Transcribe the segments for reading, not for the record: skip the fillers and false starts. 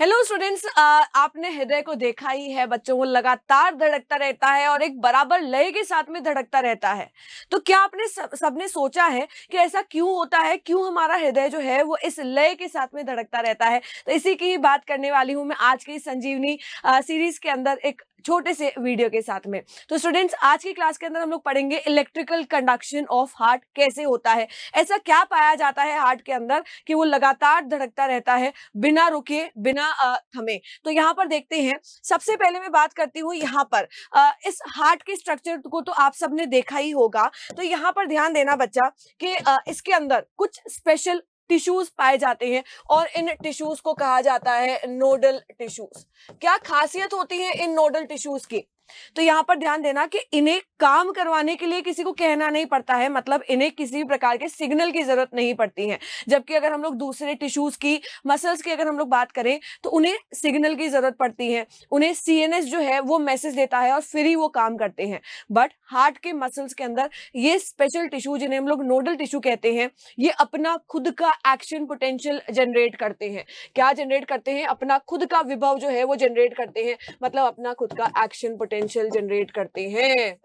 Hello students, आपने हृदय को देखा ही है। बच्चों को लगातार धड़कता रहता है और एक बराबर लय के साथ में धड़कता रहता है। तो क्या आपने सबने सोचा है कि ऐसा क्यों होता है, क्यों हमारा हृदय जो है वो इस लय के साथ में धड़कता रहता है? तो इसी की ही बात करने वाली हूं मैं आज की संजीवनी सीरीज के अंदर एक छोटे से वीडियो के साथ में। तो स्टूडेंट्स, आज की क्लास के अंदर हम लोग पढ़ेंगे इलेक्ट्रिकल कंडक्शन ऑफ हार्ट कैसे होता है। ऐसा क्या पाया जाता है हार्ट के अंदर कि वो लगातार धड़कता रहता है बिना रुके, बिना थमे। तो यहाँ पर देखते हैं। सबसे पहले मैं बात करती हूँ यहाँ पर इस हार्ट के स्ट्रक्चर को तो आप सबने देखा ही होगा। तो यहाँ पर ध्यान देना बच्चा कि इसके अंदर कुछ स्पेशल टिश्यूज पाए जाते हैं और इन टिश्यूज को कहा जाता है नोडल टिश्यूज। क्या खासियत होती है इन नोडल टिश्यूज की? तो यहाँ पर ध्यान देना कि इन्हें काम करवाने के लिए किसी को कहना नहीं पड़ता है, मतलब इन्हें किसी भी प्रकार के सिग्नल की जरूरत नहीं पड़ती है। जबकि अगर हम लोग दूसरे टिश्यूज की, मसल्स की अगर हम लोग बात करें तो उन्हें सिग्नल की जरूरत पड़ती है। उन्हें सीएनएस जो है वो मैसेज देता है और फिर ही वो काम करते हैं। बट हार्ट के मसल्स के अंदर ये स्पेशल टिश्यू जिन्हें हम लोग नोडल टिश्यू कहते हैं, ये अपना खुद का एक्शन पोटेंशियल जनरेट करते हैं। क्या जनरेट करते हैं? अपना खुद का विभव जो है वो जनरेट करते हैं, मतलब अपना खुद का एक्शन पोटेंशियल जनरेट करते हैं।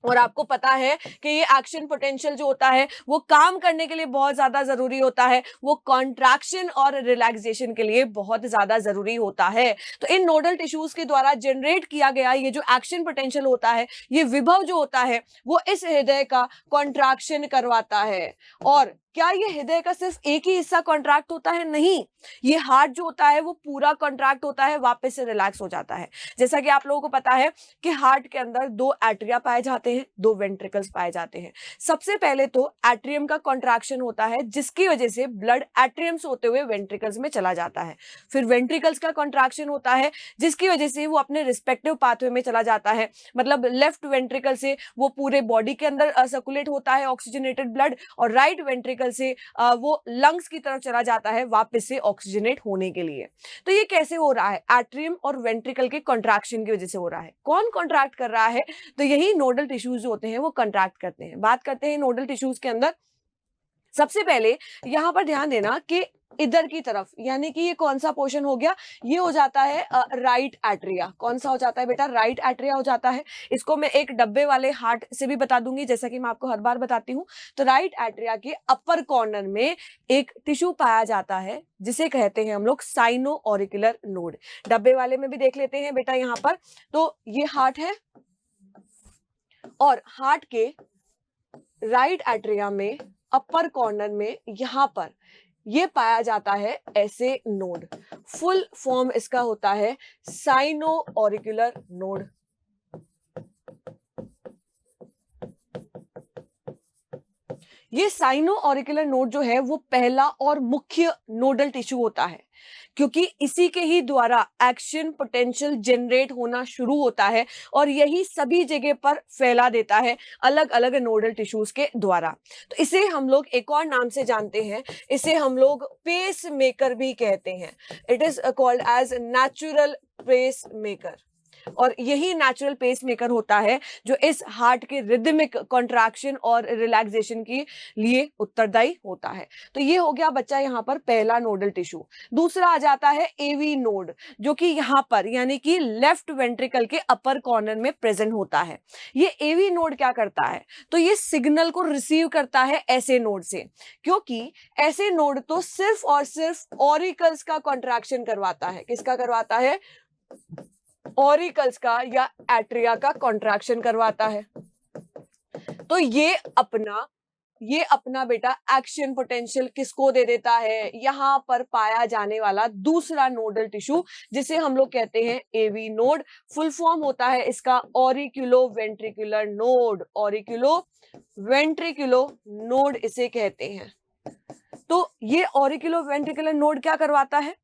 और आपको पता है कि ये एक्शन पोटेंशियल जो होता है वो काम करने के लिए बहुत ज्यादा जरूरी होता है, वो कॉन्ट्रैक्शन और रिलैक्सेशन के लिए बहुत ज्यादा जरूरी होता है। तो इन नोडल टिश्यूज के द्वारा जनरेट किया गया ये जो एक्शन पोटेंशियल होता है, ये विभव जो होता है वो इस हृदय का कॉन्ट्रैक्शन करवाता है। और क्या ये हृदय का सिर्फ एक ही हिस्सा कॉन्ट्रैक्ट होता है? नहीं, ये हार्ट जो होता है वो पूरा कॉन्ट्रैक्ट होता है, वापस से रिलैक्स हो जाता है। जैसा कि आप लोगों को पता है कि हार्ट के अंदर दो एट्रिया पाए जाते हैं, दो वेंट्रिकल्स पाए जाते हैं। सबसे पहले तो एट्रियम का कॉन्ट्रैक्शन होता है जिसकी वजह से ब्लड एट्रियम से होते हुए वेंट्रिकल्स में चला जाता है। फिर वेंट्रिकल्स का कॉन्ट्रैक्शन होता है जिसकी वजह से वो अपने रिस्पेक्टिव पाथवे में चला जाता है, मतलब लेफ्ट वेंट्रिकल से वो पूरे बॉडी के अंदर सर्कुलेट होता है ऑक्सीजनेटेड ब्लड, और राइट वेंट्रिकल से वो लंग्स की तरफ चला जाता है वापस से ऑक्सीजनेट होने के लिए। तो ये कैसे हो रहा है? एट्रियम और वेंट्रिकल के कॉन्ट्रैक्शन की वजह से हो रहा है। कौन कॉन्ट्रैक्ट कर रहा है? तो यही नोडल टिश्यूज जो होते हैं वो कॉन्ट्रैक्ट करते हैं। बात करते हैं नोडल टिश्यूज के अंदर। सबसे पहले यहां पर ध्यान देना कि इधर की तरफ, यानी कि ये कौन सा पोर्शन हो गया? ये हो जाता है राइट एट्रिया। कौन सा हो जाता है बेटा? राइट एट्रिया हो जाता है। इसको मैं एक डब्बे वाले हार्ट से भी बता दूंगी, जैसा कि मैं आपको हर बार बताती हूँ। तो राइट एट्रिया के अपर कॉर्नर में एक टिश्यू पाया जाता है जिसे कहते हैं हम लोग साइनो ऑरिकुलर नोड। डब्बे वाले में भी देख लेते हैं बेटा यहाँ पर। तो ये हार्ट है और हार्ट के राइट एट्रिया में अपर कॉर्नर में यहां पर ये पाया जाता है ऐसे नोड। फुल फॉर्म इसका होता है साइनो ऑरिकुलर नोड। ये साइनो ऑरिकुलर नोड जो है वो पहला और मुख्य नोडल टिश्यू होता है, क्योंकि इसी के ही द्वारा एक्शन पोटेंशियल जनरेट होना शुरू होता है और यही सभी जगह पर फैला देता है अलग अलग नोडल टिश्यूज के द्वारा। तो इसे हम लोग एक और नाम से जानते हैं, इसे हम लोग पेस मेकर भी कहते हैं। It is called as natural pacemaker. और यही नेचुरल पेस मेकर होता है जो इस हार्ट के रिदमिक कॉन्ट्रैक्शन और रिलैक्सेशन के लिए उत्तरदायी होता है। तो ये हो गया बच्चा यहाँ पर पहला नोडल टिश्यू। दूसरा आ जाता है एवी नोड, जो कि यहाँ पर यानी कि लेफ्ट वेंट्रिकल के अपर कॉर्नर में प्रेजेंट होता है। ये एवी नोड क्या करता है? तो ये सिग्नल को रिसीव करता है ऐसे नोड से, क्योंकि ऐसे नोड तो सिर्फ और सिर्फ ऑरिकल्स का कॉन्ट्रैक्शन करवाता है। किसका करवाता है? ऑरिकल्स का या एट्रिया का कॉन्ट्रैक्शन करवाता है। तो ये अपना बेटा एक्शन पोटेंशियल किसको दे देता है? यहां पर पाया जाने वाला दूसरा नोडल टिश्यू जिसे हम लोग कहते हैं एवी नोड। फुल फॉर्म होता है इसका ऑरिक्यूलो वेंट्रिकुलर नोड। ऑरिक्यूलो वेंट्रिकुलो नोड इसे कहते हैं। तो ये ऑरिक्यूलो वेंट्रिकुलर नोड क्या करवाता है?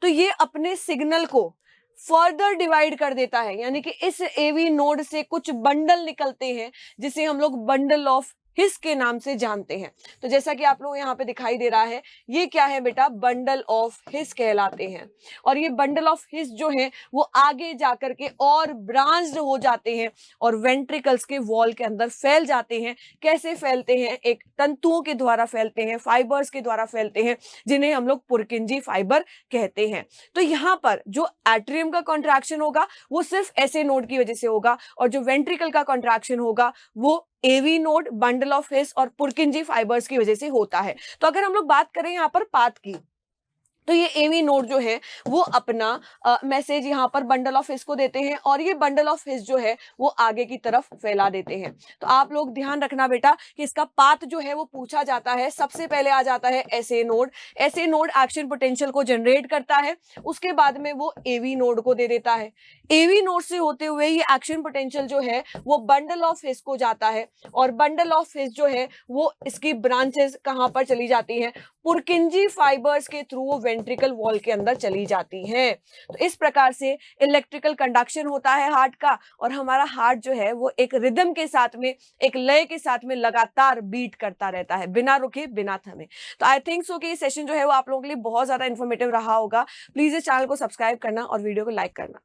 तो ये अपने सिग्नल को फर्दर डिवाइड कर देता है, यानी कि इस एवी नोड से कुछ बंडल निकलते हैं जिसे हम लोग बंडल ऑफ हिस के नाम से जानते हैं। तो जैसा कि आप लोग यहाँ पे दिखाई दे रहा है, ये क्या है बेटा, बंडल ऑफ हिस कहलाते हैं। और ये बंडल ऑफ हिस जो है वो आगे जाकर के और ब्रांच्ड हो जाते हैं और वेंट्रिकल्स के वॉल के अंदर फैल जाते हैं। कैसे फैलते हैं, एक तंतुओं के द्वारा फैलते हैं, फाइबर्स के द्वारा फैलते हैं, जिन्हें हम लोग पुरकिंजी फाइबर कहते हैं। तो यहाँ पर जो एट्रियम का कॉन्ट्रैक्शन होगा वो सिर्फ ऐसे नोड की वजह से होगा, और जो वेंट्रिकल का कॉन्ट्रैक्शन होगा वो AV node, bundle of His और पुरकिंजी फाइबर्स की वजह से होता है। तो अगर हम लोग बात करें यहाँ पर पाथ की, तो ये एवी नोड जो है वो अपना मैसेज यहाँ पर बंडल ऑफ हिस को देते हैं, और ये बंडल ऑफ हिस जो है वो आगे की तरफ फैला देते हैं। तो आप लोग ध्यान रखना बेटा कि इसका पाथ जो है वो पूछा जाता है। सबसे पहले आ जाता है SA node. SA node action potential को जनरेट करता है, उसके बाद में वो एवी नोड को दे देता है। एवी नोड से होते हुए ये एक्शन पोटेंशियल जो है वो बंडल ऑफ हिस को जाता है, और बंडल ऑफ हिस जो है वो इसकी ब्रांचेस कहां पर चली जाती हैं, पुरकिंजी फाइबर्स के थ्रू वो वेंट्रिकल वॉल के अंदर चली जाती हैं। तो इस प्रकार से इलेक्ट्रिकल कंडक्शन होता है हार्ट का, और हमारा हार्ट जो है वो एक रिदम के साथ में, एक लय के साथ में लगातार बीट करता रहता है, बिना रुके, बिना थमे। तो आई थिंक सो कि ये सेशन जो है वो आप लोगों के लिए बहुत ज्यादा इन्फॉर्मेटिव रहा होगा। प्लीज इस चैनल को सब्सक्राइब करना और वीडियो को लाइक करना।